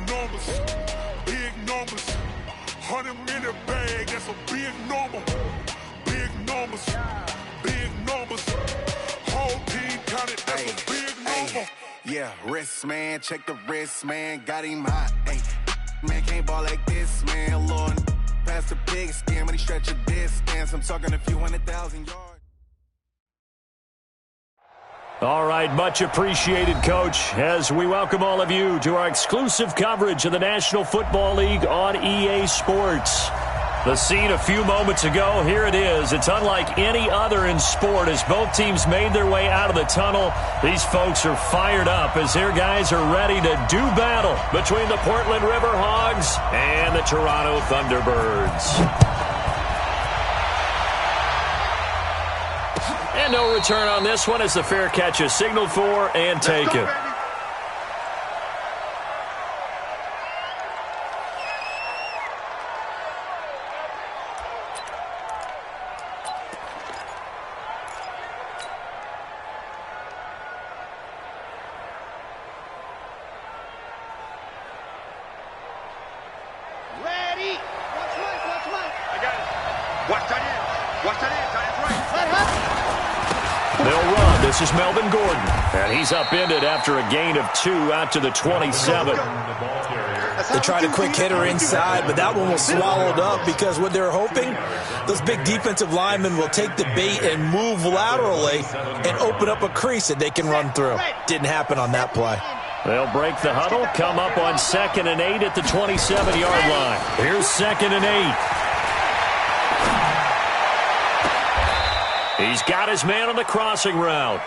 numbers, big numbers. 100-minute bag, that's a big number. Big numbers, big numbers. Whole team counted, that's a big number. Yeah, wrist, man, check the wrist, man. Got him hot, ayy. Man, can't ball like this, man. Lord, past the pigskin, when he stretch a distance. I'm talking a few 100,000 yards. All right, much appreciated, Coach, as we welcome all of you to our exclusive coverage of the National Football League on EA Sports. The scene a few moments ago, here it is. It's unlike any other in sport as both teams made their way out of the tunnel. These folks are fired up as their guys are ready to do battle between the Portland River Hogs and the Toronto Thunderbirds. And no return on this one as the fair catch is signaled for and taken. Ready. Watch mine. I got it. Watch that in. Watch that in. Right. They'll run. This is Melvin Gordon. And he's upended after a gain of 2 out to the 27. They tried a quick hitter inside, but that one was swallowed up because what they're hoping, those big defensive linemen will take the bait and move laterally and open up a crease that they can run through. Didn't happen on that play. They'll break the huddle, come up on 2nd and 8 at the 27-yard line. Here's 2nd and 8. He's got his man on the crossing route.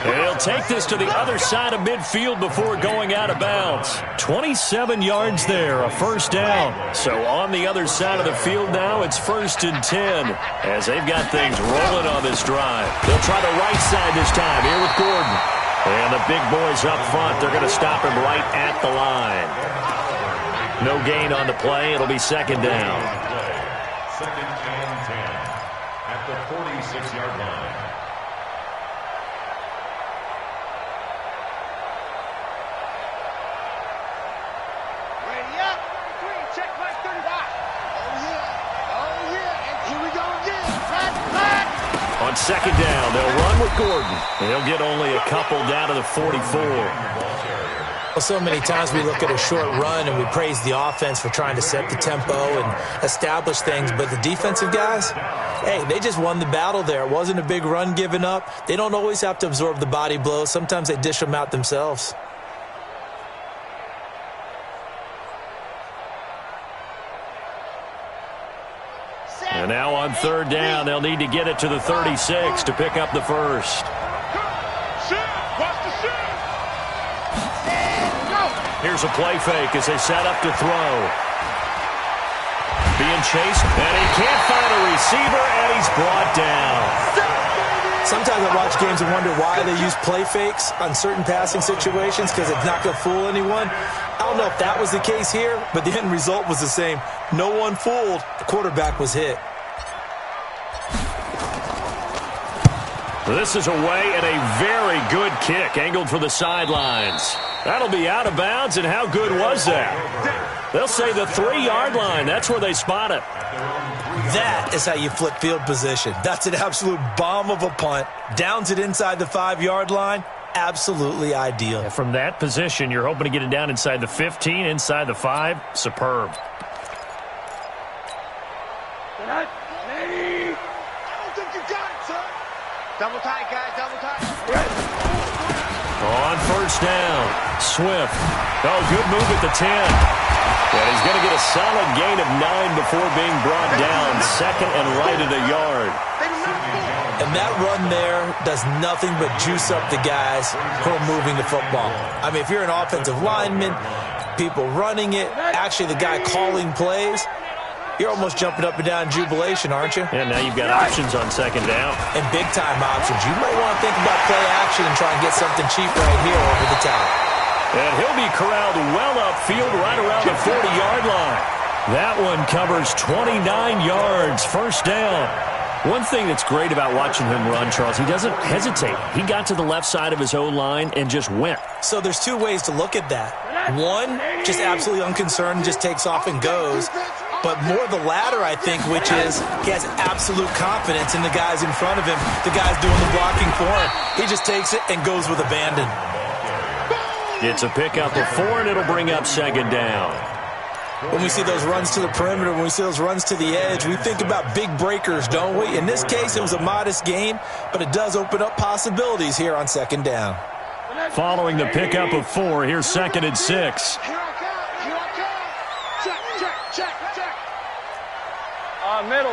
And he'll take this to the other side of midfield before going out of bounds. 27 yards there, a first down. So on the other side of the field now, it's 1st and 10 as they've got things rolling on this drive. They'll try the right side this time here with Gordon. And the big boys up front, they're going to stop him right at the line. No gain on the play. It'll be 2nd down. 2nd and 10 at the 46-yard line. Ready up. Check my 35. Oh, yeah. And here we go again. Flat. On 2nd down, they'll run with Gordon. And he'll get only a couple down to the 44. Well, so many times we look at a short run and we praise the offense for trying to set the tempo and establish things, but the defensive guys, hey, they just won the battle there. It wasn't a big run given up. They don't always have to absorb the body blows. Sometimes they dish them out themselves. And now on 3rd down, they'll need to get it to the 36 to pick up the first. Here's a play fake as they set up to throw. Being chased, and he can't find a receiver, and he's brought down. Sometimes I watch games and wonder why they use play fakes on certain passing situations because it's not going to fool anyone. I don't know if that was the case here, but the end result was the same. No one fooled. The quarterback was hit. This is away and a very good kick angled for the sidelines. That'll be out of bounds, and how good was that? They'll say the 3-yard line. That's where they spot it. That is how you flip field position. That's an absolute bomb of a punt. Downs it inside the 5-yard line. Absolutely ideal. And from that position, you're hoping to get it down inside the 15, inside the 5. Superb. I don't think you got it, son. Double tight, guys. Double tight. On 1st down, Swift. Oh, good move at the 10. And he's going to get a solid gain of 9 before being brought down. 2nd and right at a yard. And that run there does nothing but juice up the guys who are moving the football. I mean, if you're an offensive lineman, people running it, actually the guy calling plays, you're almost jumping up and down in jubilation, aren't you? And now you've got options on 2nd down. And big-time options. You might want to think about play action and try and get something cheap right here over the top. And he'll be corralled well upfield right around the 40-yard line. That one covers 29 yards. 1st down. One thing that's great about watching him run, Charles, he doesn't hesitate. He got to the left side of his own line and just went. So there's two ways to look at that. One, just absolutely unconcerned, just takes off and goes. But more the latter, I think, which is he has absolute confidence in the guys in front of him, the guys doing the blocking for him. He just takes it and goes with abandon. It's a pickup of 4, and it'll bring up second down. When we see those runs to the perimeter, when we see those runs to the edge, we think about big breakers, don't we? In this case, it was a modest gain, but it does open up possibilities here on second down. Following the pickup of 4, here's 2nd and 6. Here I come. Check. Middle.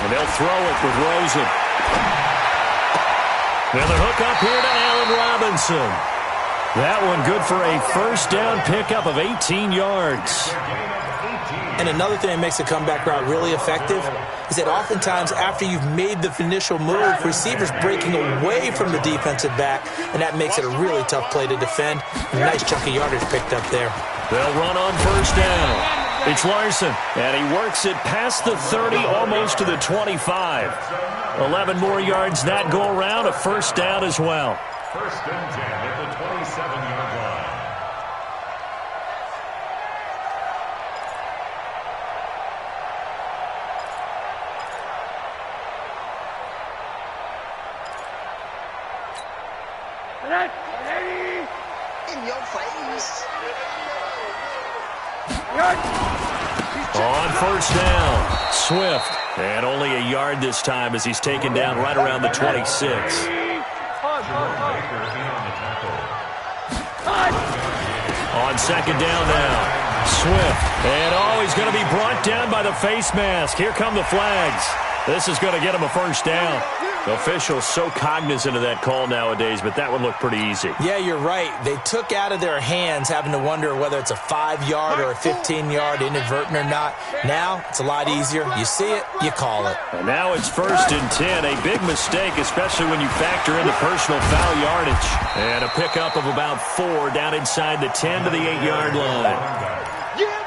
And they'll throw it with Rosen. Now the hook up here to Allen Robinson. That one good for a first down pickup of 18 yards. And another thing that makes a comeback route really effective is that oftentimes after you've made the initial move, receivers breaking away from the defensive back, and that makes it a really tough play to defend. A nice chunk of yardage picked up there. They'll run on first down. It's Larson, and he works it past the 30, almost to the 25. 11 more yards that go around, a first down as well. First and 10 at the 27-yard line. In your face. On first down, Swift. And only a yard this time as he's taken down right around the 26. On second down now, Swift. And he's going to be brought down by the face mask. Here come the flags. This is going to get him a first down. The officials so cognizant of that call nowadays, but that one looked pretty easy. Yeah, you're right. They took out of their hands having to wonder whether it's a 5-yard or a 15-yard inadvertent or not. Now it's a lot easier. You see it, you call it. And now it's first and 10. A big mistake, especially when you factor in the personal foul yardage. And a pickup of about 4 down inside the 10 to the 8-yard line.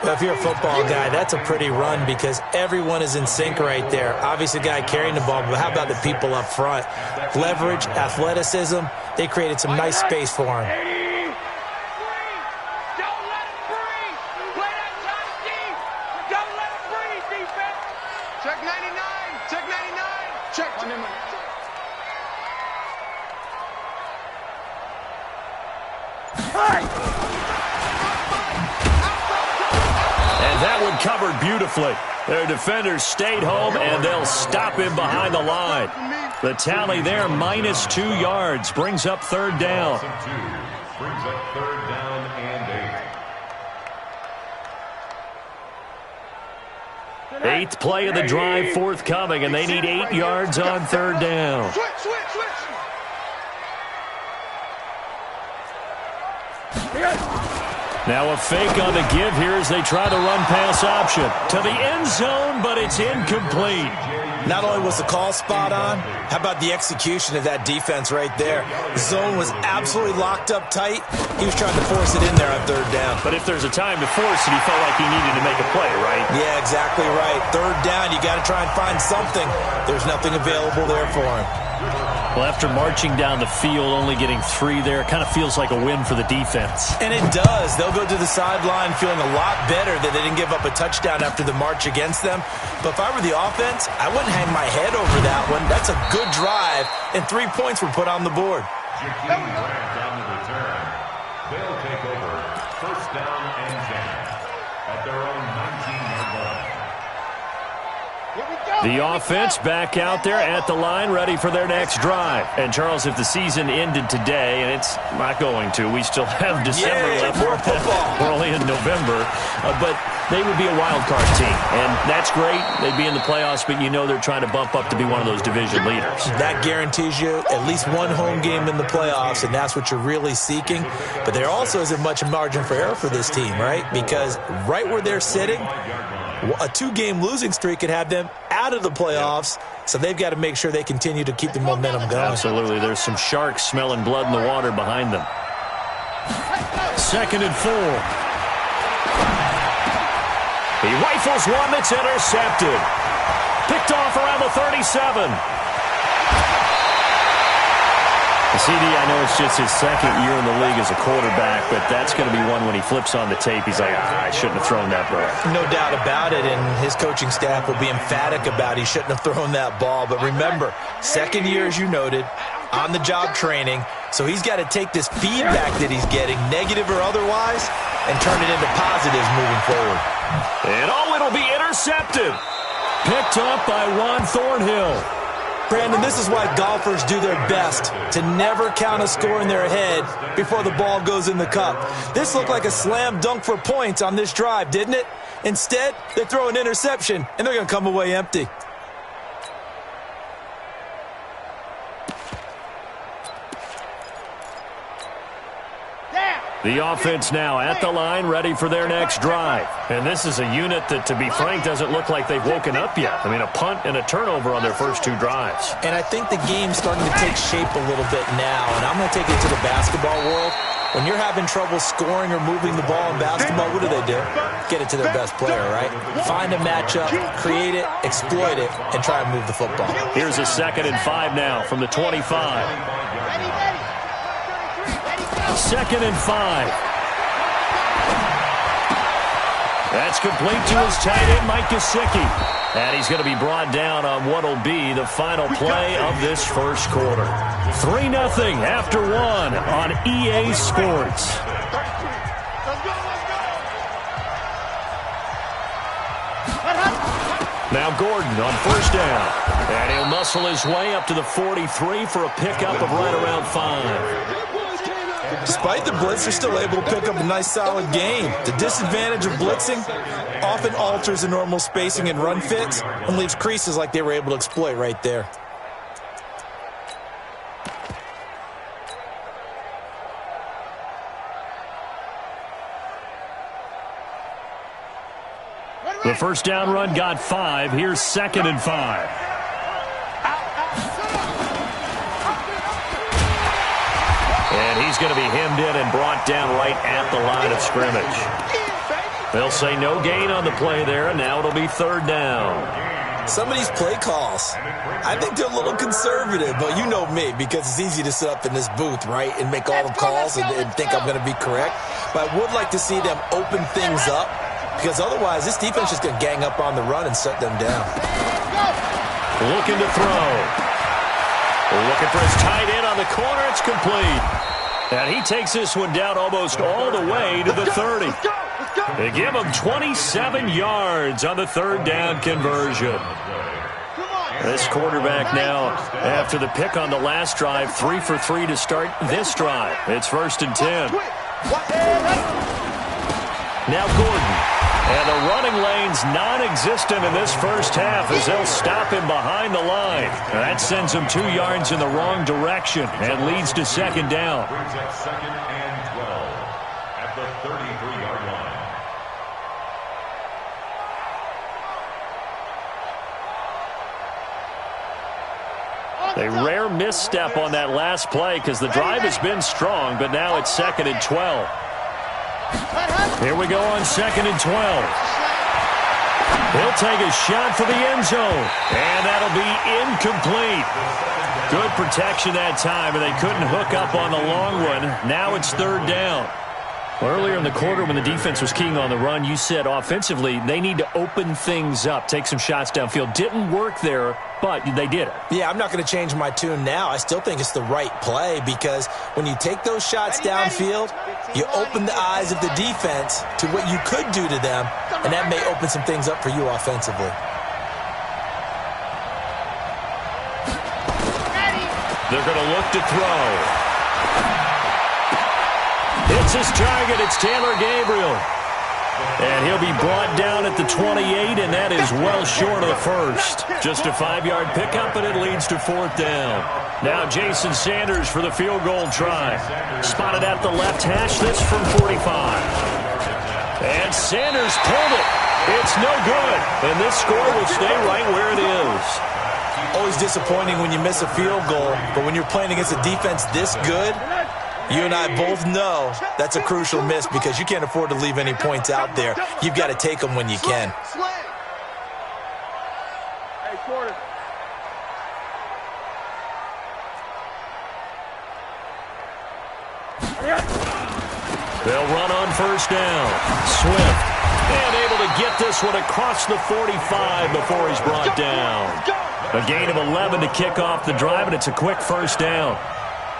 Well, if you're a football guy, that's a pretty run because everyone is in sync right there. Obviously, the guy carrying the ball, but how about the people up front? Leverage, athleticism, they created some nice space for him. Check 99. Check 99. And that one covered beautifully. Their defenders stayed home, and they'll stop him behind the line. The tally there, -2 yards, brings up third down. Brings up third down and 8. 8th play of the drive forthcoming, and they need 8 yards on third down. Switch. Now a fake on the give here as they try to run pass option to the end zone, but it's incomplete. Not only was the call spot on, how about the execution of that defense right there? The zone was absolutely locked up tight. He was trying to force it in there on third down. But if there's a time to force it, he felt like he needed to make a play, right? Yeah, exactly right. Third down, you got to try and find something. There's nothing available there for him. Well, after marching down the field, only getting 3 there, it kind of feels like a win for the defense. And it does. They'll go to the sideline feeling a lot better that they didn't give up a touchdown after the march against them. But if I were the offense, I wouldn't hang my head over that one. That's a good drive, and 3 points were put on the board. Jakeem Grant on the return. They'll take over first down and 10 at their own 19-yard line. The offense back out there at the line, ready for their next drive. And, Charles, if the season ended today, and it's not going to, we still have December left. More football. We're only in November. But they would be a wild card team. And that's great. They'd be in the playoffs, but you know they're trying to bump up to be one of those division leaders. That guarantees you at least one home game in the playoffs, and that's what you're really seeking. But there also isn't much margin for error for this team, right? Because right where they're sitting, a 2-game losing streak could have them out of the playoffs, so they've got to make sure they continue to keep the momentum going. Absolutely. There's some sharks smelling blood in the water behind them. 2nd and 4. He rifles one that's intercepted. Picked off around the 37. CD, I know it's just his second year in the league as a quarterback, but that's going to be one when he flips on the tape, he's like, I shouldn't have thrown that ball. No doubt about it, and his coaching staff will be emphatic about he shouldn't have thrown that ball. But remember, second year, as you noted, on-the-job training, so he's got to take this feedback that he's getting, negative or otherwise, and turn it into positives moving forward. And it'll be intercepted. Picked up by Juan Thornhill. Brandon, this is why golfers do their best to never count a score in their head before the ball goes in the cup. This looked like a slam dunk for points on this drive, didn't it? Instead, they throw an interception, and they're going to come away empty. The offense now at the line, ready for their next drive. And this is a unit that, to be frank, doesn't look like they've woken up yet. I mean, a punt and a turnover on their first two drives. And I think the game's starting to take shape a little bit now. And I'm going to take it to the basketball world. When you're having trouble scoring or moving the ball in basketball, what do? Get it to their best player, right? Find a matchup, create it, exploit it, and try and move the football. Here's a 2nd and 5 now from the 25. 2nd and 5. That's complete to his tight end, Mike Gesicki. And he's going to be brought down on what will be the final play of this first quarter. 3-0 after 1 on EA Sports. Now Gordon on first down. And he'll muscle his way up to the 43 for a pickup of right around 5. Despite the blitz, they're still able to pick up a nice, solid gain. The disadvantage of blitzing often alters the normal spacing and run fits and leaves creases like they were able to exploit right there. The first down run got 5. Here's 2nd and 5. And he's going to be hemmed in and brought down right at the line of scrimmage. They'll say no gain on the play there, and now it'll be 3rd down. Some of these play calls, I think they're a little conservative, but you know me, because it's easy to sit up in this booth, right, and make all the calls and think I'm going to be correct. But I would like to see them open things up, because otherwise this defense is going to gang up on the run and shut them down. Looking to throw. Looking for his tight end on the corner. It's complete. And he takes this one down almost all the way to the 30. They give him 27 yards on the 3rd down conversion. This quarterback now, after the pick on the last drive, 3 for 3 to start this drive. It's 1st and 10. Now Gordon. And the running lane's non-existent in this first half as they'll stop him behind the line. That sends him 2 yards in the wrong direction and leads to 2nd down. Brings up 2nd and 12 at the 33-yard line. A rare misstep on that last play because the drive has been strong, but now it's 2nd and 12. Here we go on 2nd and 12. He'll take a shot for the end zone, and that'll be incomplete. Good protection that time, and they couldn't hook up on the long one. Now it's 3rd down. Earlier in the quarter when the defense was keying on the run, you said offensively they need to open things up, take some shots downfield. Didn't work there, but they did it. Yeah, I'm not going to change my tune now. I still think it's the right play because when you take those shots downfield, you open the eyes of the defense to what you could do to them, and that may open some things up for you offensively. They're going to look to throw. It's his target. It's Taylor Gabriel. And he'll be brought down at the 28, and that is well short of the first. Just a 5-yard pickup, and it leads to 4th down. Now Jason Sanders for the field goal try. Spotted at the left hash. This from 45. And Sanders pulled it. It's no good. And this score will stay right where it is. Always disappointing when you miss a field goal, but when you're playing against a defense this good, You and I both know that's a crucial miss because you can't afford to leave any points out there. You've got to take them when you can. Hey, quarter. They'll run on first down. Swift. And able to get this one across the 45 before he's brought down. A gain of 11 to kick off the drive, and it's a quick first down.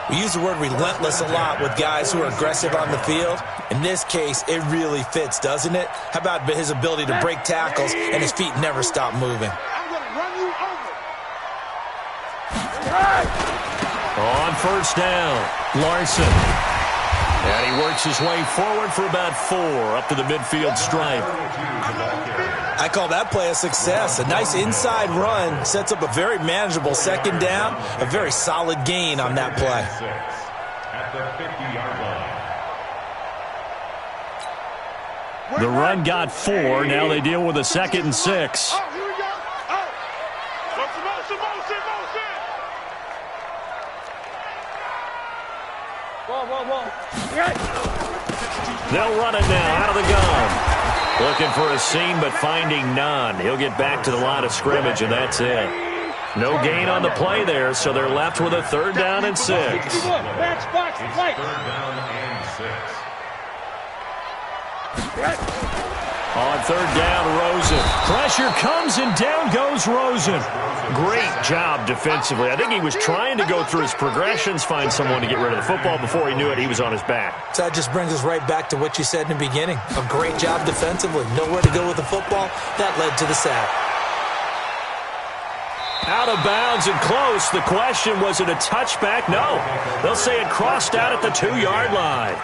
We use the word relentless a lot with guys who are aggressive on the field. In this case, it really fits, doesn't it? How about his ability to break tackles and his feet never stop moving? I'm going to run you over. On first down, Larson. And he works his way forward for about 4 up to the midfield stripe. I call that play a success. A nice inside run sets up a very manageable second down, a very solid gain on that play. At the 50-yard line. The run got 4. Now they deal with a 2nd and 6. Oh, here we go. Oh. Motion. Whoa. They'll run it now out of the gun. Looking for a seam, but finding none. He'll get back to the line of scrimmage, and that's it. No gain on the play there, so they're left with a 3rd down and 6. It's 3rd down and 6. On 3rd down, Rosen. Pressure comes, and down goes Rosen. Great job defensively. I think he was trying to go through his progressions, find someone to get rid of the football. Before he knew it, he was on his back. So that just brings us right back to what you said in the beginning. A great job defensively. Nowhere to go with the football. That led to the sack. Out of bounds and close. The question, was it a touchback? No. They'll say it crossed out at the 2-yard line.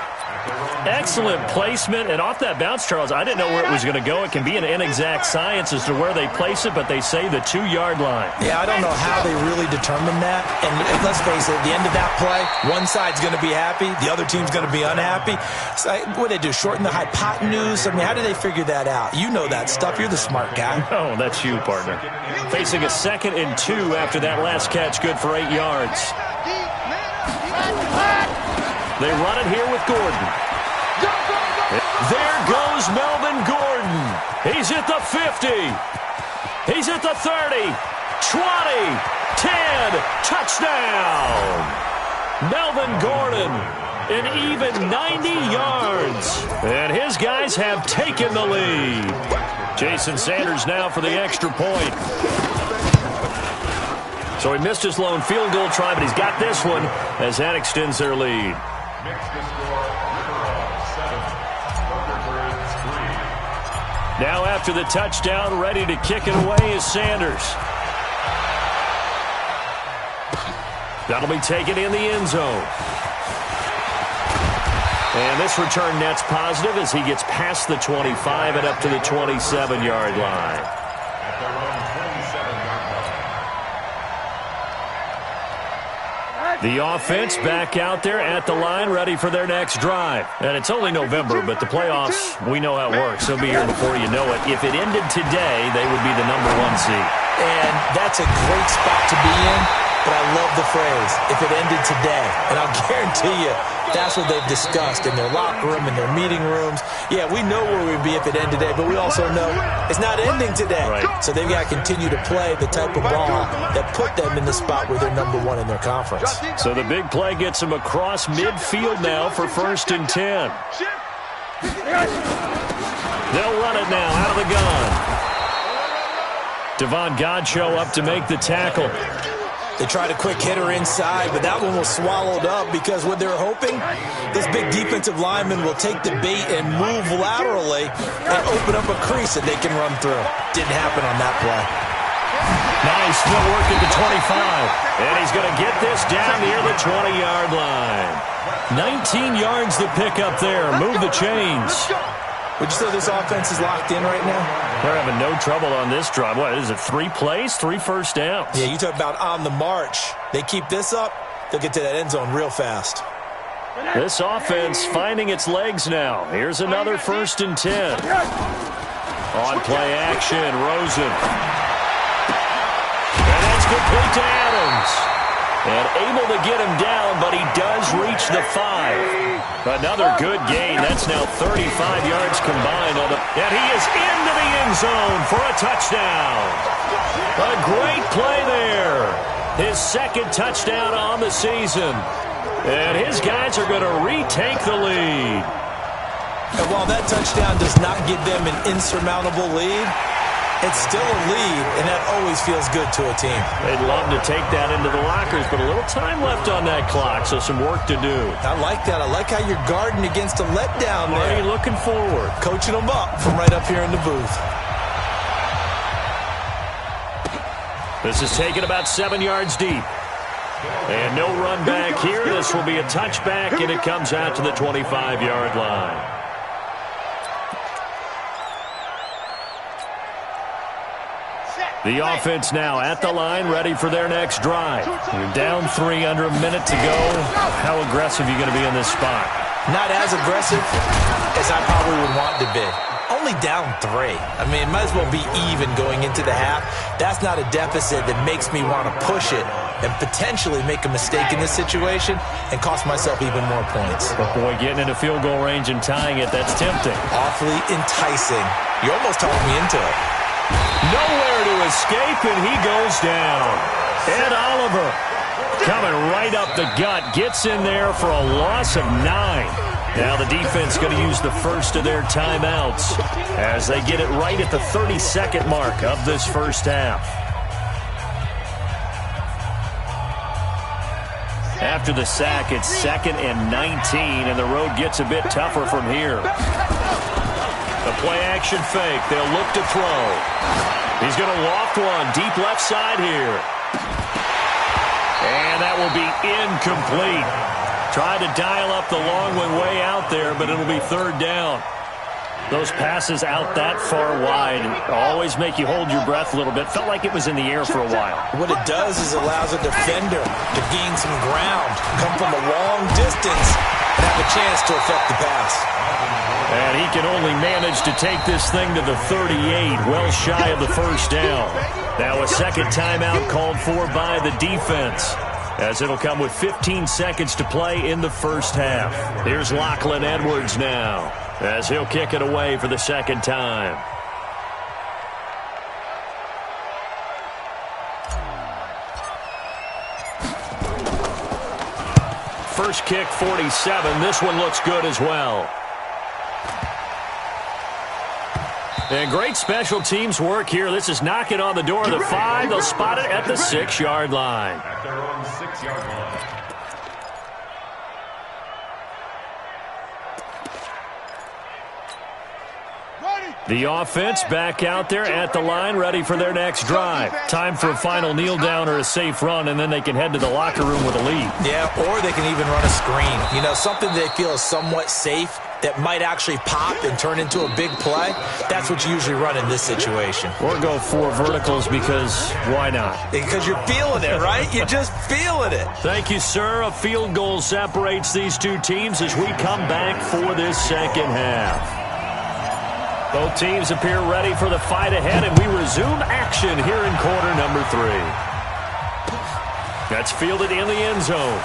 Excellent placement, and off that bounce, Charles, I didn't know where it was going to go. It can be an inexact science as to where they place it, but they say the 2-yard line. Yeah, I don't know how they really determine that. And let's face it, at the end of that play, one side's going to be happy, the other team's going to be unhappy. So, what do they do, shorten the hypotenuse? I mean, how do they figure that out? You know that stuff. You're the smart guy. Oh, that's you, partner. Facing a 2nd and 2 after that last catch, good for 8 yards. They run it here with Gordon. There goes Melvin Gordon. He's at the 50. He's at the 30. 20. 10. Touchdown. Melvin Gordon, an even 90 yards. And his guys have taken the lead. Jason Sanders now for the extra point. So he missed his lone field goal try, but he's got this one as that extends their lead. Makes the score 7. Now after the touchdown, ready to kick it away is Sanders. That'll be taken in the end zone. And this return net's positive as he gets past the 25 and up to the 27-yard line. At their own 27-yard line. The offense back out there at the line, ready for their next drive. And it's only November, but the playoffs, we know how it works. They'll be here before you know it. If it ended today, they would be the #1 seed. And that's a great spot to be in, but I love the phrase, if it ended today. And I'll guarantee you, that's what they've discussed in their locker room, in their meeting rooms. Yeah, we know where we'd be if it ended today, but we also know it's not ending today. Right. So they've got to continue to play the type of ball that put them in the spot where they're #1 in their conference. So the big play gets them across midfield now for 1st and 10. They'll run it now out of the gun. Devon Godchaux up to make the tackle. They tried a quick hitter inside, but that one was swallowed up because what they're hoping, this big defensive lineman will take the bait and move laterally and open up a crease that they can run through. Didn't happen on that play. Nice footwork at the 25. And he's going to get this down near the 20-yard line. 19 yards to pick up there. Move the chains. Would you say this offense is locked in right now? They're having no trouble on this drive. What is it, 3 plays, 3 first downs? Yeah, you talk about on the march. They keep this up, they'll get to that end zone real fast. This offense finding its legs now. Here's another 1st and 10. On play action, Rosen. And that's complete to Adams. And able to get him down, but he does reach the 5. Another good gain. That's now 35 yards combined. And he is into the end zone for a touchdown. A great play there. His second touchdown on the season. And his guys are going to retake the lead. And while that touchdown does not give them an insurmountable lead, it's still a lead, and that always feels good to a team. They'd love to take that into the lockers, but a little time left on that clock, so some work to do. I like that. I like how you're guarding against a letdown there. Already looking forward. Coaching them up from right up here in the booth. This is taken about 7 yards deep. And no run back here. This will be a touchback, and it comes out to the 25-yard line. The offense now at the line, ready for their next drive. You're down 3, under a minute to go. How aggressive are you going to be in this spot? Not as aggressive as I probably would want to be. Only down 3. I mean, it might as well be even going into the half. That's not a deficit that makes me want to push it and potentially make a mistake in this situation and cost myself even more points. But boy, getting into field goal range and tying it, that's tempting. Awfully enticing. You almost talked me into it. Nowhere to escape, and he goes down. Ed Oliver coming right up the gut, gets in there for a loss of 9. Now the defense going to use the first of their timeouts as they get it right at the 30-second mark of this first half. After the sack, it's 2nd and 19, and the road gets a bit tougher from here. The play-action fake. They'll look to throw. He's going to loft one deep left side here. And that will be incomplete. Tried to dial up the long one way out there, but it'll be 3rd down. Those passes out that far wide always make you hold your breath a little bit. Felt like it was in the air for a while. What it does is allows a defender to gain some ground, come from a long distance, and have a chance to affect the pass. And he can only manage to take this thing to the 38, well shy of the first down. Now a second timeout called for by the defense, as it'll come with 15 seconds to play in the first half. Here's Lachlan Edwards now, as he'll kick it away for the second time. First kick, 47. This one looks good as well. And great special teams work here. This is knocking on the door of the 5. They'll spot it at the 6-yard line. At their own 6-yard line. The offense back out there at the line, ready for their next drive. Time for a final kneel down or a safe run, and then they can head to the locker room with a lead. Yeah, or they can even run a screen. You know, something they feel is somewhat safe that might actually pop and turn into a big play. That's what you usually run in this situation. Or go 4 verticals because why not? Because you're feeling it, right? You're just feeling it. Thank you, sir. A field goal separates these two teams as we come back for this second half. Both teams appear ready for the fight ahead, and we resume action here in quarter number 3. That's fielded in the end zone.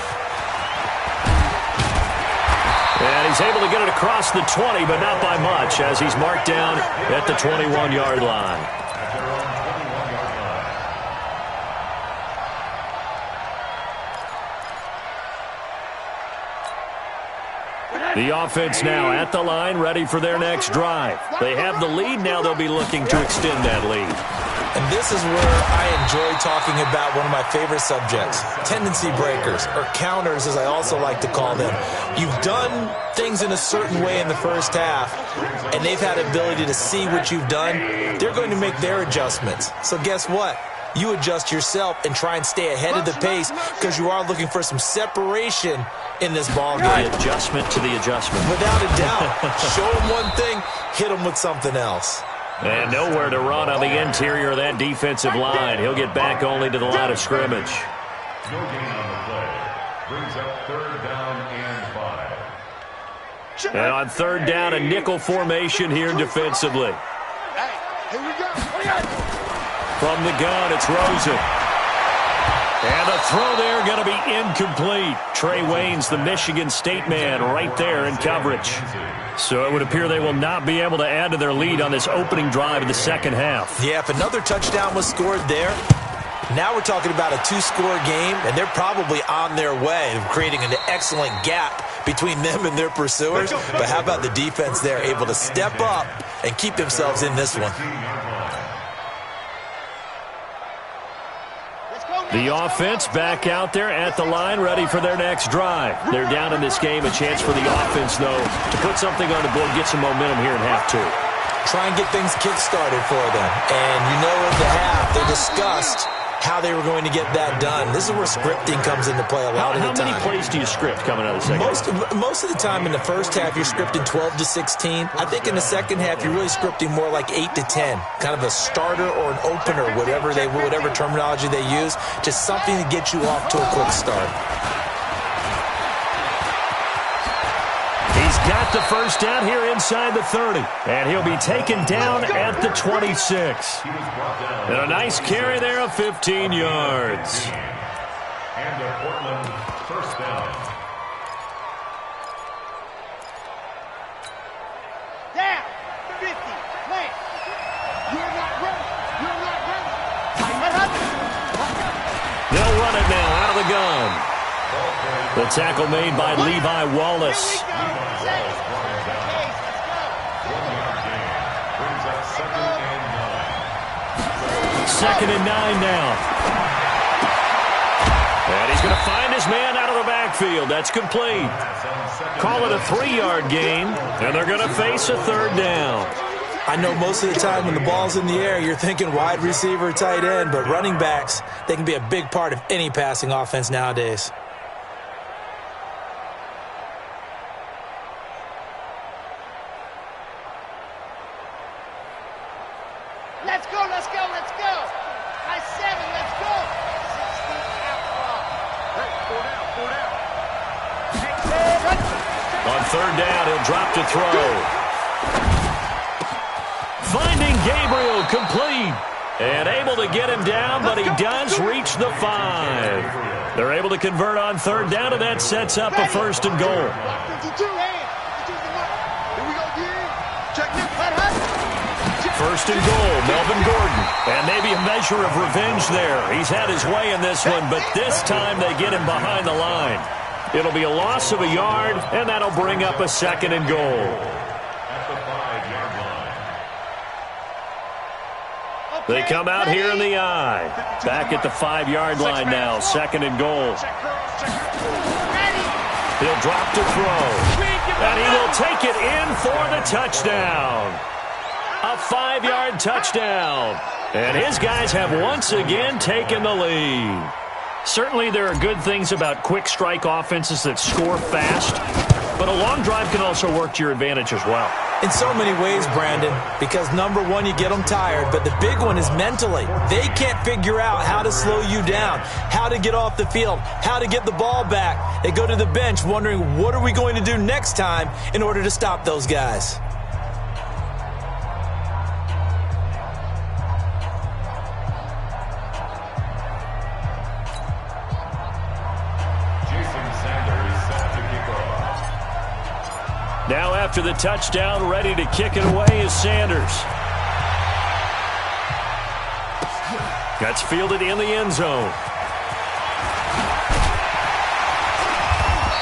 And he's able to get it across the 20, but not by much, as he's marked down at the 21-yard line. The offense now at the line, ready for their next drive. They have the lead. Now they'll be looking to extend that lead. And this is where I enjoy talking about one of my favorite subjects, tendency breakers, or counters as I also like to call them. You've done things in a certain way in the first half, and they've had ability to see what you've done. They're going to make their adjustments. So guess what? You adjust yourself and try and stay ahead of the pace because you are looking for some separation in this ball game. The adjustment to the adjustment. Without a doubt. Show them one thing, hit them with something else. And nowhere to run on the interior of that defensive line. He'll get back only to the line of scrimmage. No gain on the play. Brings up 3rd down and 5. And on 3rd down, a nickel formation here defensively. Hey, here we go. From the gun, it's Rosen. And the throw there going to be incomplete. Trey Waynes, the Michigan State man, right there in coverage. So it would appear they will not be able to add to their lead on this opening drive of the second half. Yeah, if another touchdown was scored there, now we're talking about a two-score game, and they're probably on their way of creating an excellent gap between them and their pursuers. But how about the defense there, able to step up and keep themselves in this one? The offense back out there at the line, ready for their next drive. They're down in this game. A chance for the offense, though, to put something on the board, get some momentum here in half two. Try and get things kick-started for them. And you know at the half, they discussed how they were going to get that done. This is where scripting comes into play a lot of the time. How many plays do you script coming out of the second half? Most of the time in the first half, you're scripting 12 to 16. I think in the second half, you're really scripting more like 8 to 10. Kind of a starter or an opener, whatever terminology they use. Just something to get you off to a quick start. He's got the first down here inside the 30. And he'll be taken down at the 26. And a nice carry there of 15 yards. And a Portland first down. Down. 50. Plant. You're not ready. You're not ready. They'll run it now out of the gun. The tackle made by Levi Wallace. Second and 9 now. And he's going to find his man out of the backfield. That's complete. Call it a 3-yard gain, and they're going to face a third down. I know most of the time when the ball's in the air, you're thinking wide receiver, tight end, but running backs, they can be a big part of any passing offense nowadays. Let's go, let's go, let's go. High 7, let's go. 16 out ball. Hey, 4 down. On third down, he'll drop to throw. Finding Gabriel complete. And able to get him down, but he does reach the 5. They're able to convert on third down, and that sets up a first and goal. 52 hands. Here we go, check this. First and goal, Melvin Gordon. And maybe a measure of revenge there. He's had his way in this one, but this time they get him behind the line. It'll be a loss of a yard, and that'll bring up a second and goal. At the 5-yard line. They come out here in the eye. Back at the 5-yard line now, second and goal. He'll drop to throw. And he will take it in for the touchdown. A 5-yard touchdown. And his guys have once again taken the lead. Certainly there are good things about quick strike offenses that score fast, but a long drive can also work to your advantage as well. In so many ways, Brandon, because number one, you get them tired, but the big one is mentally. They can't figure out how to slow you down, how to get off the field, how to get the ball back. They go to the bench wondering, what are we going to do next time in order to stop those guys? Now after the touchdown, ready to kick it away is Sanders. That's fielded in the end zone.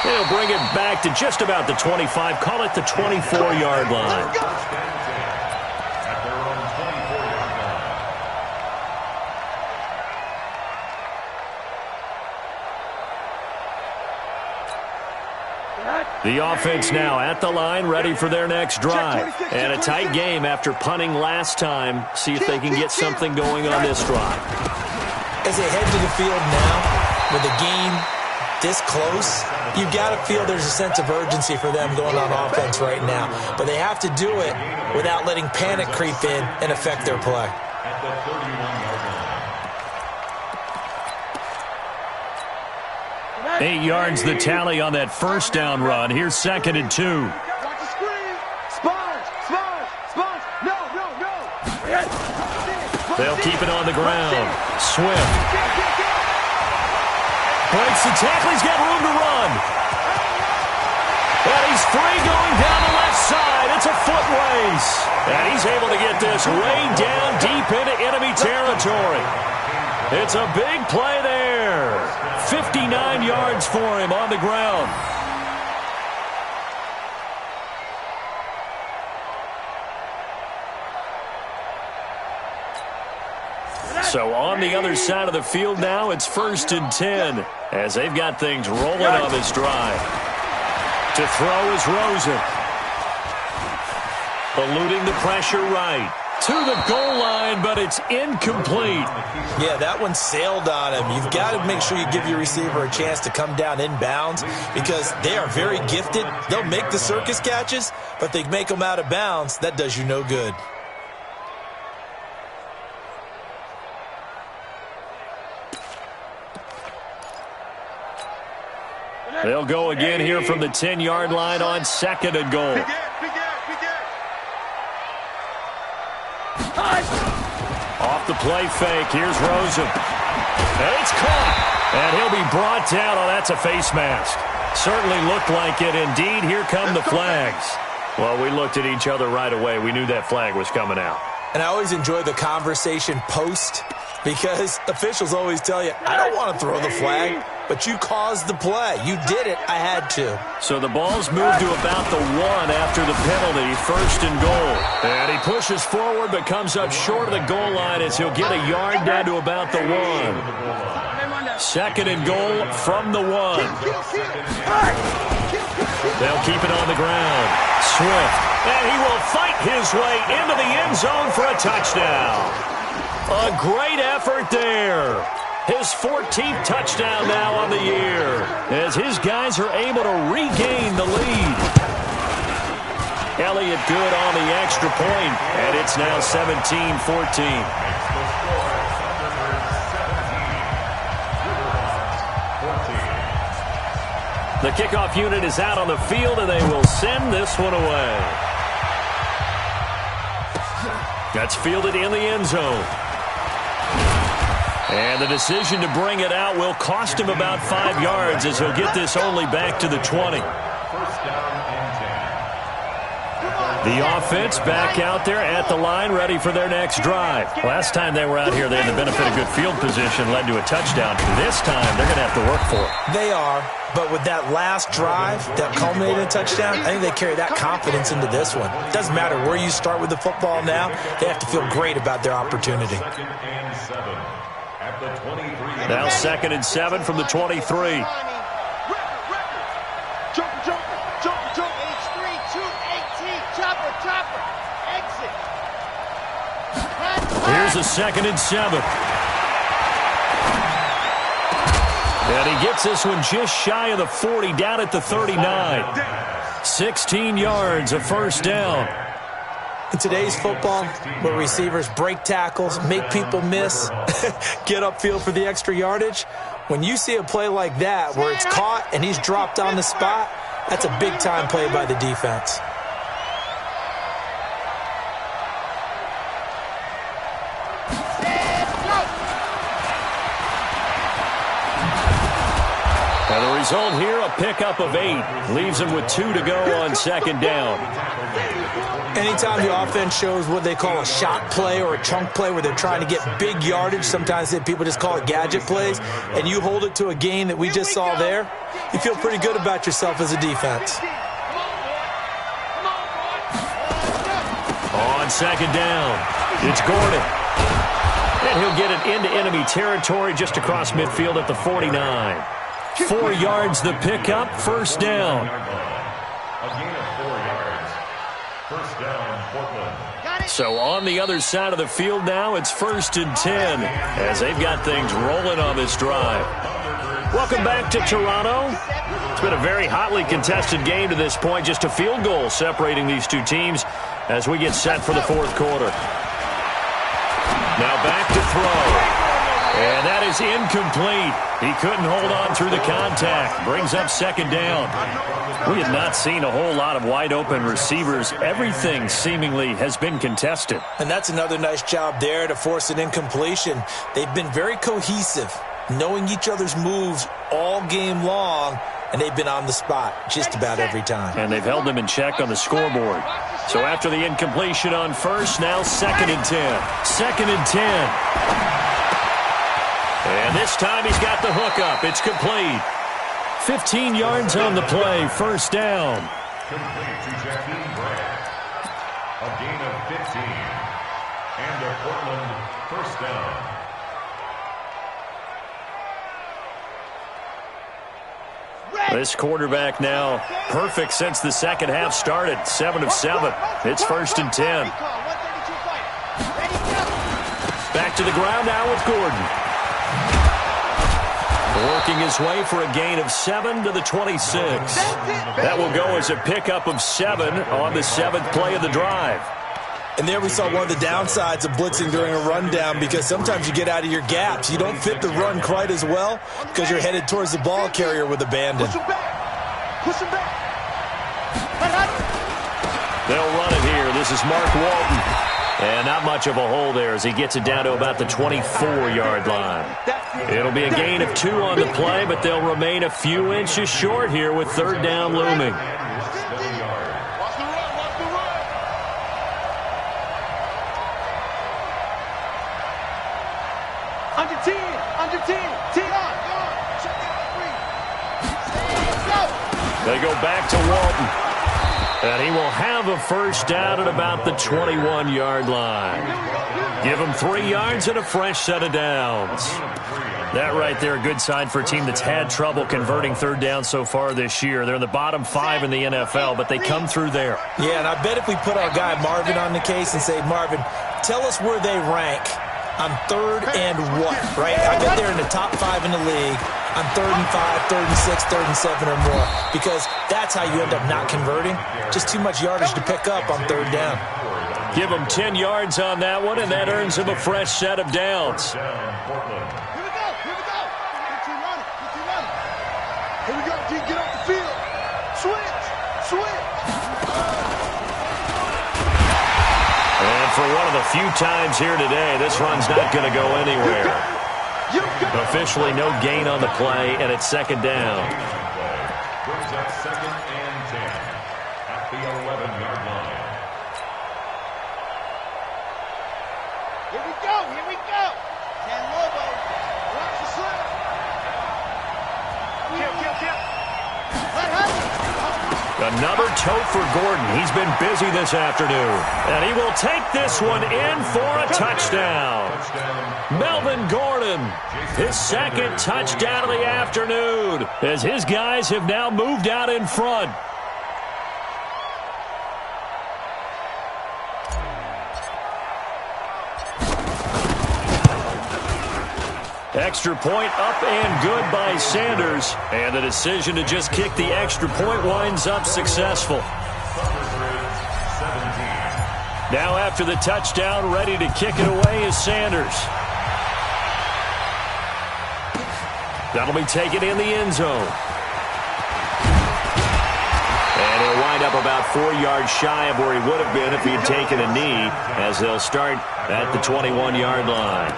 They'll bring it back to just about the 25. Call it the 24-yard line. At their own 24-yard line. The offense now at the line, ready for their next drive. And a tight game after punting last time. See if they can get something going on this drive. As they head to the field now, with the game this close, you've got to feel there's a sense of urgency for them going on offense right now. But they have to do it without letting panic creep in and affect their play. At the 31-yard line. 8 yards the tally on that first down run. Here's second and 2. Watch the screen. Sponge. No. They'll keep it on the ground. Swift. Breaks the tackle. He's got room to run. And he's free going down the left side. It's a foot race. And he's able to get this way down deep into enemy territory. It's a big play there. 59 yards for him on the ground. So on the other side of the field now, it's 1st and 10 as they've got things rolling on this drive. To throw is Rosen. Eluding the pressure right. To the goal line, but it's incomplete. Yeah, that one sailed on him. You've got to make sure you give your receiver a chance to come down inbounds because they are very gifted. They'll make the circus catches, but they make them out of bounds. That does you no good. They'll go again here from the 10-yard line on 2nd and goal. Off the play fake. Here's Rosen. And it's caught. And he'll be brought down. Oh, that's a face mask. Certainly looked like it. Indeed, here come the flags. Well, we looked at each other right away. We knew that flag was coming out. And I always enjoy the conversation post because officials always tell you, I don't want to throw the flag, but you caused the play. You did it. I had to. So the ball's moved to about the 1 after the penalty, 1st and goal. And he pushes forward but comes up short of the goal line as he'll get a yard down to about the 1. 2nd and goal from the 1. They'll keep it on the ground. Swift. And he will fight his way into the end zone for a touchdown. A great effort there. His 14th touchdown now on the year as his guys are able to regain the lead. Elliott good on the extra point, and it's now 17-14. The kickoff unit is out on the field, and they will send this one away. That's fielded in the end zone. And the decision to bring it out will cost him about 5 yards as he'll get this only back to the 20. The offense back out there at the line, ready for their next drive. Last time they were out here, they had the benefit of good field position, led to a touchdown. This time, they're going to have to work for it. They are, but with that last drive that culminated in a touchdown, I think they carry that confidence into this one. It doesn't matter where you start with the football now. They have to feel great about their opportunity. Now 2nd and 7 from the 23. Here's a 2nd and 7. And he gets this one just shy of the 40, down at the 39. 16 yards, a 1st down. In today's football, where receivers break tackles, make people miss, get upfield for the extra yardage, when you see a play like that where it's caught and he's dropped on the spot, that's a big-time play by the defense. And the result here, a pickup of 8. Leaves him with 2 to go on 2nd down. Anytime the offense shows what they call a shot play or a chunk play where they're trying to get big yardage, sometimes people just call it gadget plays, and you hold it to a gain that we just saw there, you feel pretty good about yourself as a defense. On 2nd down, it's Gordon. And he'll get it into enemy territory just across midfield at the 49. 4 yards the pickup, 1st down. So on the other side of the field now, it's 1st and 10 as they've got things rolling on this drive. Welcome back to Toronto. It's been a very hotly contested game to this point, just a field goal separating these two teams as we get set for the 4th quarter. Now back to throw. And that is incomplete. He couldn't hold on through the contact. Brings up 2nd down. We have not seen a whole lot of wide-open receivers. Everything seemingly has been contested. And that's another nice job there to force an incompletion. They've been very cohesive. knowing each other's moves all game long, and they've been on the spot just about every time. And they've held them in check on the scoreboard. So after the incompletion on first, now 2nd and 10. 2nd and 10. And this time he's got the hook up. It's complete. 15 yards on the play. First down. Complete to Jakeem Grant. A gain of 15. And a Portland first down. This quarterback now perfect since the second half started. 7 of 7. It's 1st and 10. Back to the ground now with Gordon. Working his way for a gain of 7 to the 26. That will go as a pickup of 7 on the 7th play of the drive. And there we saw one of the downsides of blitzing during a rundown, because sometimes you get out of your gaps. You don't fit the run quite as well because you're headed towards the ball carrier with abandon. Push him back. They'll run it here. This is Mark Walton. And not much of a hole there as he gets it down to about the 24-yard line. It'll be a gain of 2 on the play, but they'll remain a few inches short here with 3rd down looming. Under 10. They go back to Walton. And he will have a first down at about the 21-yard line. Give him 3 yards and a fresh set of downs. That right there, a good sign for a team that's had trouble converting 3rd down so far this year. They're in the bottom 5 in the NFL, but they come through there. Yeah, and I bet if we put our guy Marvin on the case and say, Marvin, tell us where they rank on 3rd and what, right? I bet they're in the top 5 in the league on 3rd and 5, 3rd and 6, 3rd and 7 or more, because that's how you end up not converting. Just too much yardage to pick up on 3rd down. Give him 10 yards on that one, and that earns him a fresh set of downs. Here we go. Get running. Here we go, D. Get off the field. Switch. And for one of the few times here today, this run's not going to go anywhere. Officially no gain on the play, and it's 2nd down. Brings up 2nd and 10 at the 11-yard line. Here we go. Ken Lobo. Watch the slip. Kill. Let Hudson. Another tote for Gordon. He's been busy this afternoon. And he will take this one in for a touchdown. Melvin Gordon, his 2nd touchdown of the afternoon, as his guys have now moved out in front. Extra point up and good by Sanders. And the decision to just kick the extra point winds up successful. Now after the touchdown, ready to kick it away is Sanders. That'll be taken in the end zone. And he'll wind up about 4 yards shy of where he would have been if he had taken a knee, as they'll start at the 21-yard line.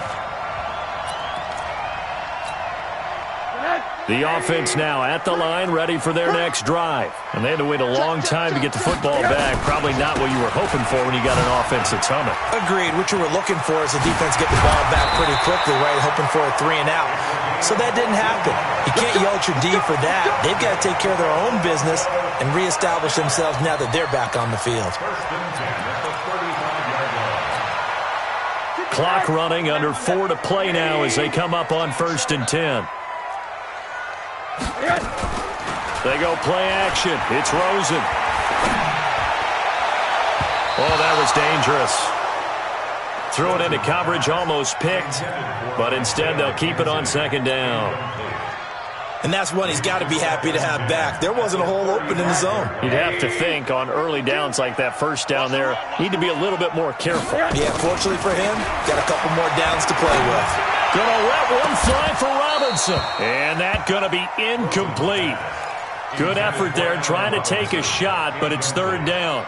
The offense now at the line, ready for their next drive. And they had to wait a long time to get the football back. Probably not what you were hoping for when you got an offense that's humming. Agreed. What you were looking for is the defense get the ball back pretty quickly, right? Hoping for a 3 and out. So that didn't happen. You can't yell at your D for that. They've got to take care of their own business and reestablish themselves now that they're back on the field. Clock running, under 4 to play now as they come up on 1st and 10. They go play action. It's Rosen. Oh, that was dangerous. Threw it into coverage, almost picked, but instead they'll keep it on 2nd down. And that's one he's got to be happy to have back. There wasn't a hole open in the zone. You'd have to think on early downs like that first down there, need to be a little bit more careful. Yeah, fortunately for him, got a couple more downs to play with. Gonna let one fly for Robinson. And that's gonna be incomplete. Good effort there trying to take a shot, but it's 3rd down.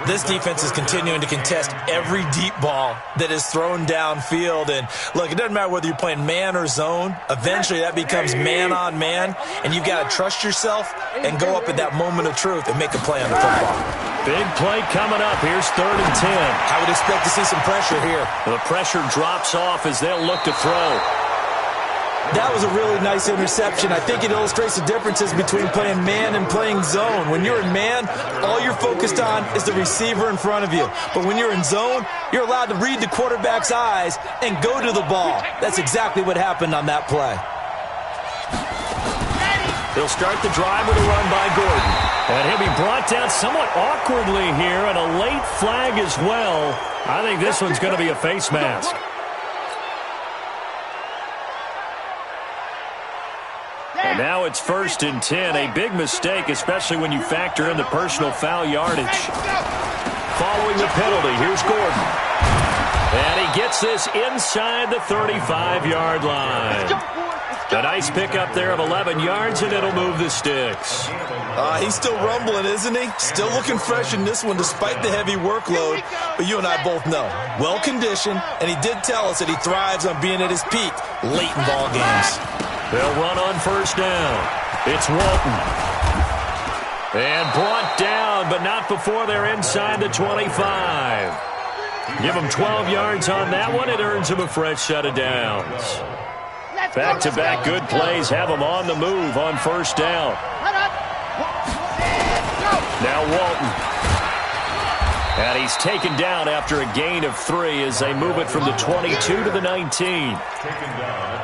This defense is continuing to contest every deep ball that is thrown downfield. And look, it doesn't matter whether you're playing man or zone. Eventually that becomes man on man, and you've got to trust yourself and go up at that moment of truth and make a play on the football. Big play coming up. Here's 3rd and 10. I would expect to see some pressure here. The pressure drops off as they'll look to throw. That was a really nice interception. I think it illustrates the differences between playing man and playing zone. When you're in man, all you're focused on is the receiver in front of you. But when you're in zone, you're allowed to read the quarterback's eyes and go to the ball. That's exactly what happened on that play. They'll start the drive with a run by Gordon. And he'll be brought down somewhat awkwardly here, and a late flag as well. I think this one's going to be a face mask. And now it's 1st and 10. A big mistake, especially when you factor in the personal foul yardage. Following the penalty, here's Gordon. And he gets this inside the 35-yard line. A nice pickup there of 11 yards, and it'll move the sticks. He's still rumbling, isn't he? Still looking fresh in this one despite the heavy workload. But you and I both know, well-conditioned, and he did tell us that he thrives on being at his peak late in ball games. They'll run on 1st down. It's Walton. And brought down, but not before they're inside the 25. Give him 12 yards on that one. It earns him a fresh set of downs. Back-to-back good plays have him on the move on 1st down. Now Walton. And he's taken down after a gain of 3 as they move it from the 22 to the 19.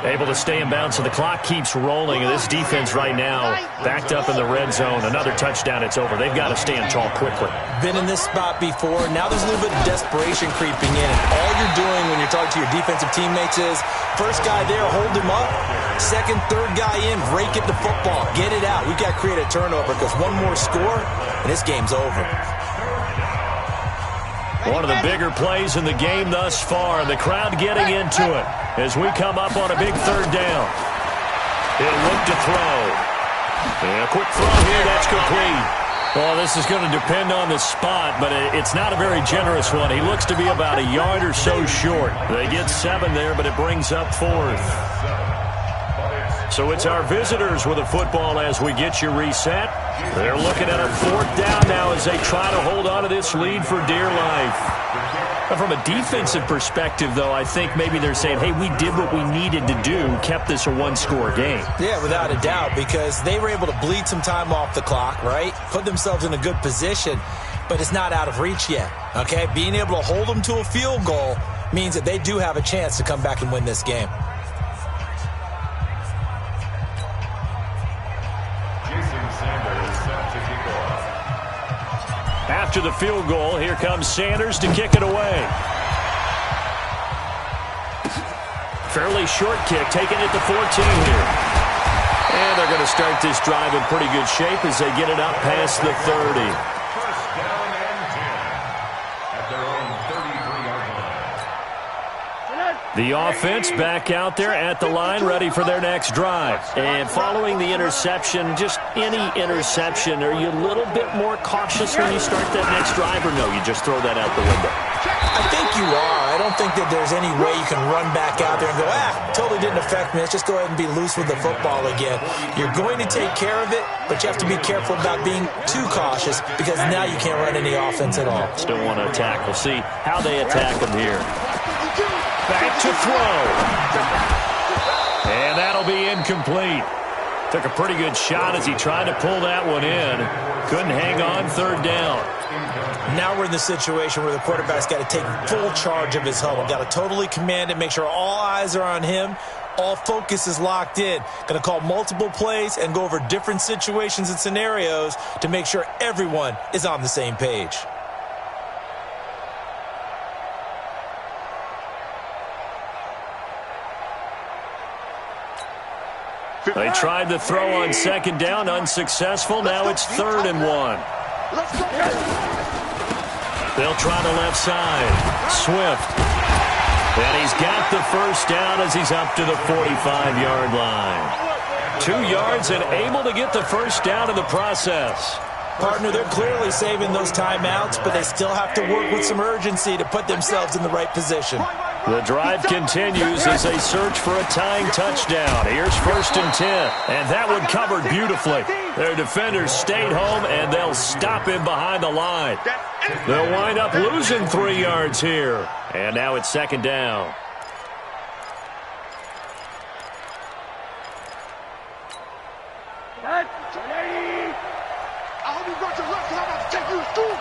Able to stay in bounds, so the clock keeps rolling. And this defense right now backed up in the red zone. Another touchdown, it's over. They've got to stand tall quickly. Been in this spot before. Now there's a little bit of desperation creeping in. And all you're doing when you're talking to your defensive teammates is, first guy there, hold him up. Second, third guy in, rake it to football. Get it out. We've got to create a turnover because one more score, and this game's over. One of the bigger plays in the game thus far. The crowd getting into it as we come up on a big 3rd down. He'll look to throw. And a quick throw here. That's complete. Well, this is going to depend on the spot, but it's not a very generous one. He looks to be about a yard or so short. They get 7 there, but it brings up 4th. So it's our visitors with a football as we get you reset. They're looking at a 4th down now as they try to hold on to this lead for dear life. From a defensive perspective, though, I think maybe they're saying, hey, we did what we needed to do, kept this a 1-score game. Yeah, without a doubt, because they were able to bleed some time off the clock, right? Put themselves in a good position, but it's not out of reach yet, okay? Being able to hold them to a field goal means that they do have a chance to come back and win this game. After the field goal, here comes Sanders to kick it away. Fairly short kick, taking it to 14 here. And they're going to start this drive in pretty good shape as they get it up past the 30. First down and 10 at their own 33-yard line. The offense back out there at the line, ready for their next drive. And following the interception, just any interception, are you a little bit more cautious when you start that next drive, or no, you just throw that out the window? I think you are. I don't think that there's any way you can run back out there and go, totally didn't affect me. Let's just go ahead and be loose with the football again. You're going to take care of it, but you have to be careful about being too cautious because now you can't run any offense at all. Still want to attack. We'll see how they attack them here. Back to throw. And that'll be incomplete. Took a pretty good shot as he tried to pull that one in. Couldn't hang on 3rd down. Now we're in the situation where the quarterback's got to take full charge of his huddle. Got to totally command it, make sure all eyes are on him. All focus is locked in. Going to call multiple plays and go over different situations and scenarios to make sure everyone is on the same page. They tried the throw on 2nd down, unsuccessful. Now it's 3rd and 1. They'll try the left side. Swift. And he's got the 1st down as he's up to the 45-yard line. 2 yards and able to get the 1st down in the process. Partner, they're clearly saving those timeouts, but they still have to work with some urgency to put themselves in the right position. The drive continues as they search for a tying touchdown. Here's 1st and 10, and that one covered beautifully. Their defenders stayed home, and they'll stop him behind the line. They'll wind up losing 3 yards here, and now it's 2nd down. I hope you brought your left, because I'm about to take you to school.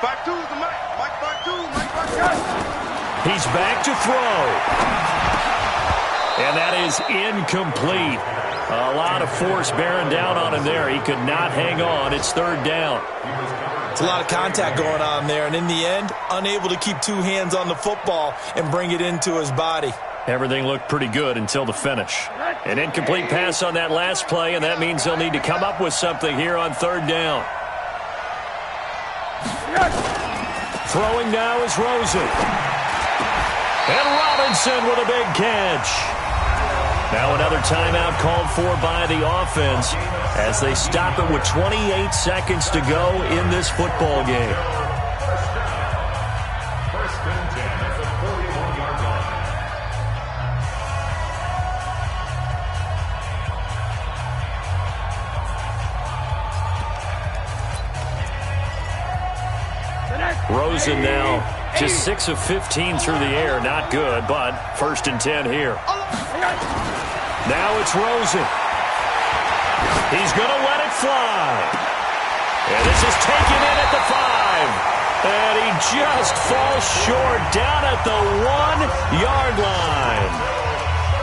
5-2 is the Mike. Mike 5-2. Mike 5-2. He's back to throw. And that is incomplete. A lot of force bearing down on him there. He could not hang on. It's 3rd down. It's a lot of contact going on there, and in the end, unable to keep 2 hands on the football and bring it into his body. Everything looked pretty good until the finish. An incomplete pass on that last play, and that means they'll need to come up with something here on 3rd down. Throwing now is Rosen. And Robinson with a big catch. Now another timeout called for by the offense as they stop it with 28 seconds to go in this football game. First and 10 at the 41-yard line. Rosen now just 6 of 15 through the air. Not good, but 1st and 10 here. Now it's Rosen. He's going to let it fly. And this is taken in at the 5. And he just falls short down at the 1-yard line.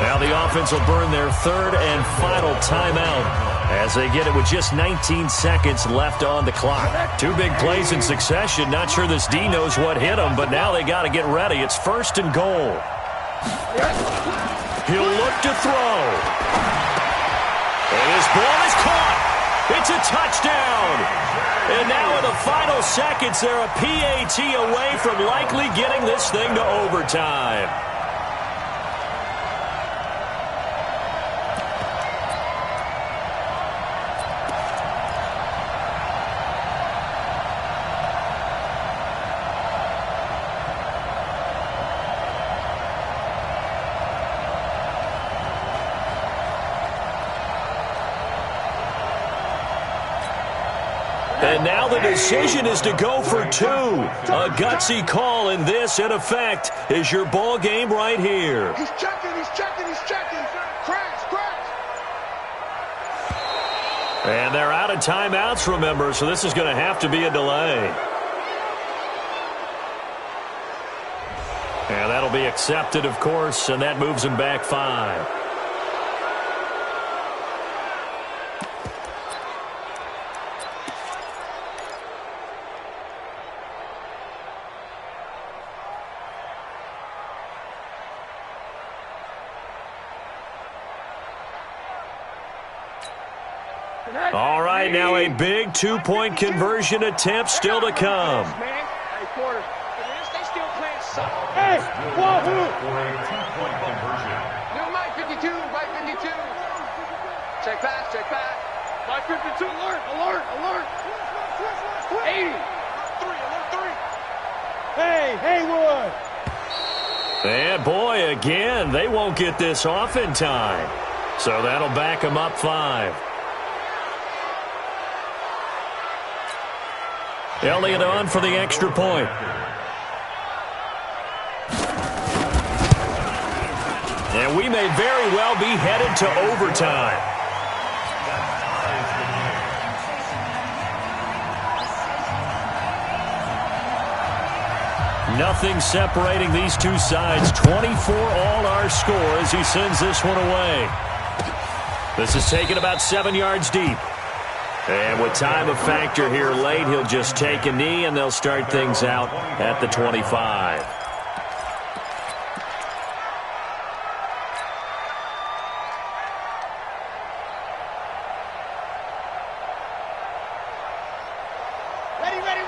Now the offense will burn their 3rd and final timeout as they get it with just 19 seconds left on the clock. 2 big plays in succession. Not sure this D knows what hit him, but now they got to get ready. It's 1st and goal. He'll look to throw. And his ball is caught. It's a touchdown. And now in the final seconds, they're a PAT away from likely getting this thing to overtime. And now the decision is to go for 2. A gutsy call, and this, in effect, is your ball game right here. He's checking, he's checking, he's checking. Crash, crash. And they're out of timeouts, remember, so this is going to have to be a delay. And that'll be accepted, of course, and that moves them back 5. All right, now a big 2-point conversion attempt still to come. Hey, quarter. They still playing suck. Hey, Wahoo! For a 2-point conversion. New Mike 52, Mike 52. Check pass, check pass. Mike 52, alert, alert, alert. 80. Alert 3. Hey, Haywood. And boy, again, they won't get this off in time. So that'll back them up 5. Elliott on for the extra point. And we may very well be headed to overtime. Nothing separating these two sides. 24 all our score as he sends this one away. This is taken about 7 yards deep. And with time a factor here late, he'll just take a knee, and they'll start things out at the 25.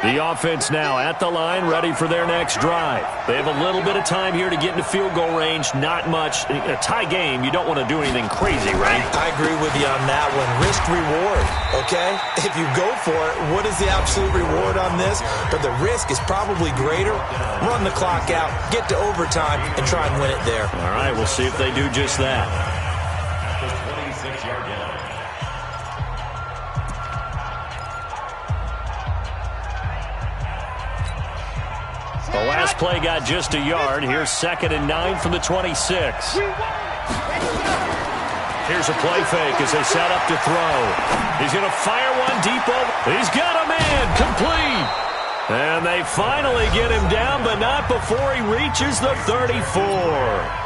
The offense now at the line, ready for their next drive. They have a little bit of time here to get into field goal range, not much. In a tie game, you don't want to do anything crazy, right? I agree with you on that one. Risk-reward, okay? If you go for it, what is the absolute reward on this? But the risk is probably greater. Run the clock out, get to overtime, and try and win it there. All right, we'll see if they do just that. The 26-yard line. The last play got just a yard. Here's 2nd and 9 from the 26. Here's a play fake as they set up to throw. He's going to fire one deep over. He's got a man complete. And they finally get him down, but not before he reaches the 34.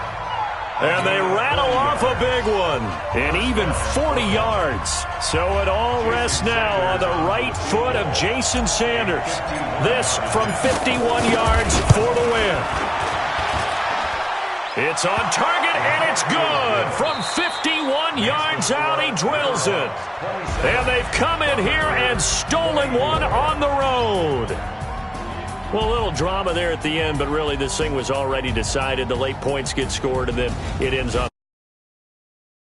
And they rattle off a big one. And even 40 yards. So it all rests now on the right foot of Jason Sanders. This from 51 yards for the win. It's on target, and it's good. From 51 yards out, he drills it. And they've come in here and stolen one on the road. Well, a little drama there at the end, but really this thing was already decided. The late points get scored, and then it ends up.